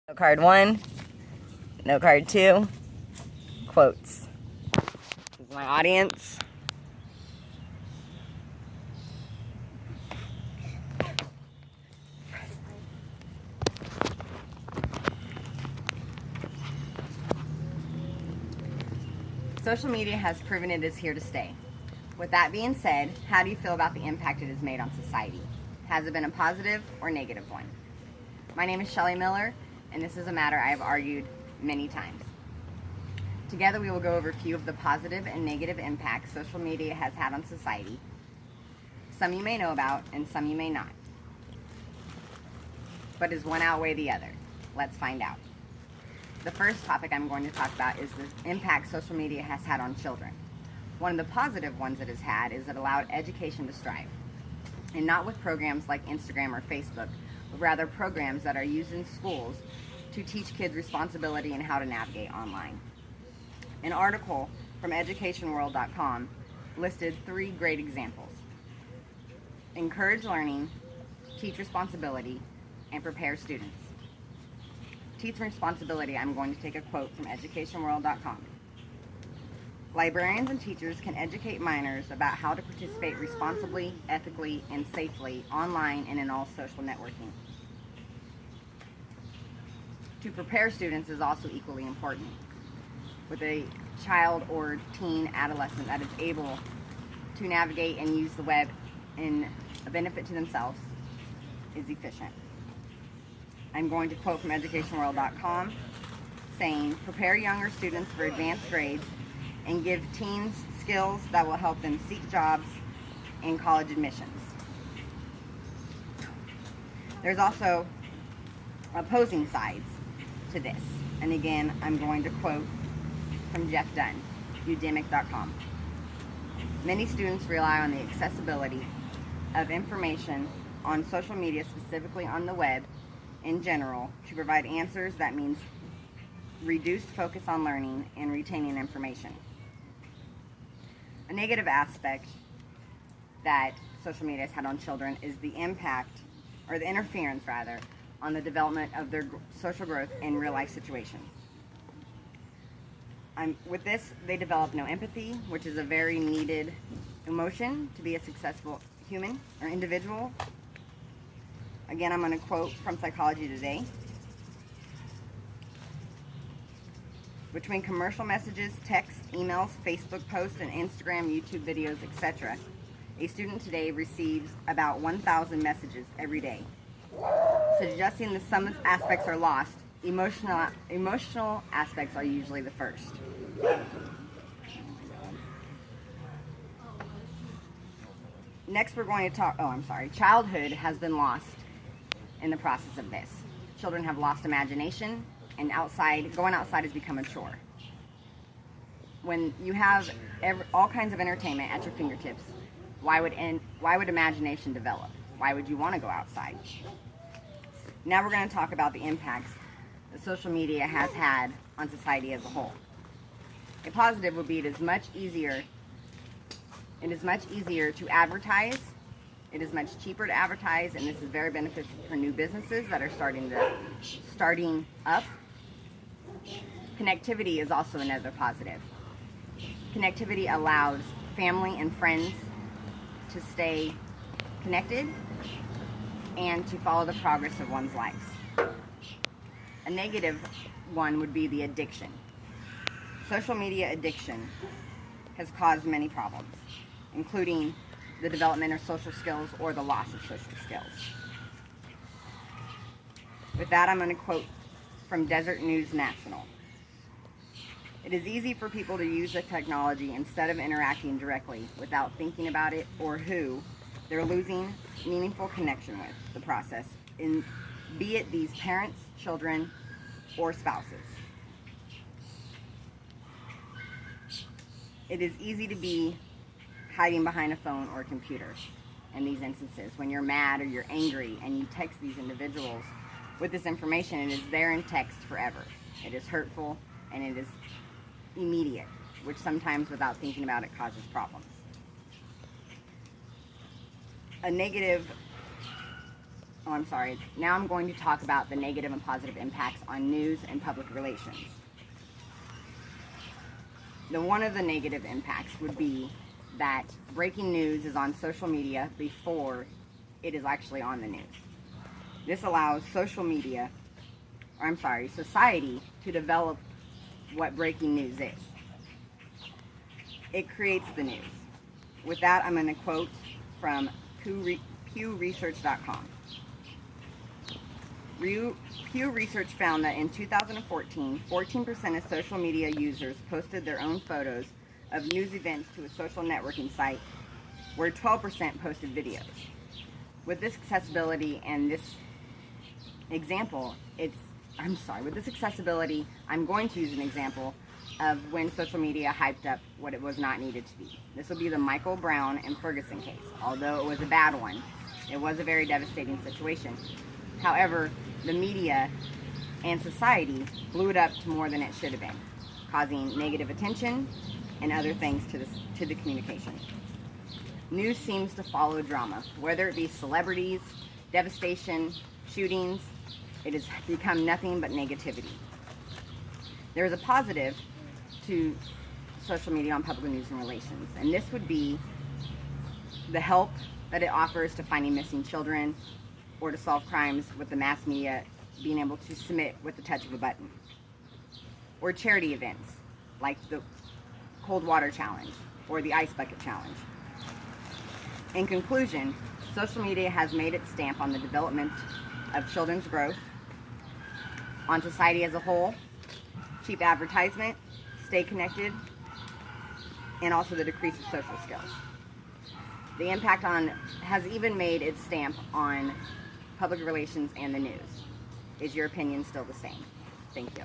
Note card 1, note card 2, quotes. This is my audience. Social media has proven it is here to stay. With that being said, how do you feel about the impact it has made on society? Has it been a positive or negative one? My name is Shellie Miller, and this is a matter I have argued many times. Together we will go over a few of the positive and negative impacts social media has had on society. Some you may know about, and some you may not. But does one outweigh the other? Let's find out. The first topic I'm going to talk about is the impact social media has had on children. One of the positive ones it has had is it allowed education to strive. And not with programs like Instagram or Facebook, but rather programs that are used in schools to teach kids responsibility and how to navigate online. An article from educationworld.com listed 3 great examples: encourage learning, teach responsibility, and prepare students. Teach responsibility, I'm going to take a quote from educationworld.com. Librarians and teachers can educate minors about how to participate responsibly, ethically, and safely online and in all social networking. To prepare students is also equally important. With a child or teen adolescent that is able to navigate and use the web in a benefit to themselves is efficient. I'm going to quote from educationworld.com saying, prepare younger students for advanced grades and give teens skills that will help them seek jobs and college admissions. There's also opposing sides to this. And again, I'm going to quote from Jeff Dunn, Udemic.com. Many students rely on the accessibility of information on social media, specifically on the web in general, to provide answers. That means reduced focus on learning and retaining information. A negative aspect that social media has had on children is the impact, or the interference rather, on the development of their social growth in real life situations. With this, they develop no empathy, which is a very needed emotion to be a successful human or individual. Again, I'm going to quote from Psychology Today. Between commercial messages, texts, emails, Facebook posts, and Instagram, YouTube videos, etc., a student today receives about 1,000 messages every day. Suggesting that some aspects are lost, emotional aspects are usually the first. Next we're going to talk, childhood has been lost in the process of this. Children have lost imagination, and going outside has become a chore. When you have all kinds of entertainment at your fingertips, why would imagination develop? Why would you want to go outside? Now we're going to talk about the impacts that social media has had on society as a whole. A positive would be it is much easier to advertise. It is much cheaper to advertise, and this is very beneficial for new businesses that are starting up. Connectivity is also another positive. Connectivity allows family and friends to stay connected and to follow the progress of one's lives. A negative one would be the addiction. Social media addiction has caused many problems, including the development of social skills or the loss of social skills. With that, I'm going to quote from Desert News National. It is easy for people to use the technology instead of interacting directly without thinking about it or who they're losing meaningful connection with the process, be it these parents, children, or spouses. It is easy to be hiding behind a phone or a computer in these instances. When you're mad or you're angry and you text these individuals with this information, it is there in text forever. It is hurtful and it is immediate, which sometimes without thinking about it causes problems. A negative Oh, I'm sorry. Now I'm going to talk about the negative and positive impacts on news and public relations. One of the negative impacts would be that breaking news is on social media before it is actually on the news. This allows society to develop what breaking news is. It creates the news. With that, I'm going to quote from PewResearch.com. Pew Research found that in 2014, 14% of social media users posted their own photos of news events to a social networking site, where 12% posted videos. With this accessibility and this example, I'm going to use an example of when social media hyped up what it was not needed to be. This will be the Michael Brown and Ferguson case. Although it was a bad one, it was a very devastating situation. However, the media and society blew it up to more than it should have been, causing negative attention and other things to the communication. News seems to follow drama, whether it be celebrities, devastation, shootings. It has become nothing but negativity. There is a positive to social media on public news and relations, and this would be the help that it offers to finding missing children or to solve crimes with the mass media being able to submit with the touch of a button. Or charity events like the Cold Water Challenge or the Ice Bucket Challenge. In conclusion, social media has made its stamp on the development of children's growth, on society as a whole, cheap advertisement, stay connected, and also the decrease of social skills. The impact has even made its stamp on public relations and the news. Is your opinion still the same? Thank you.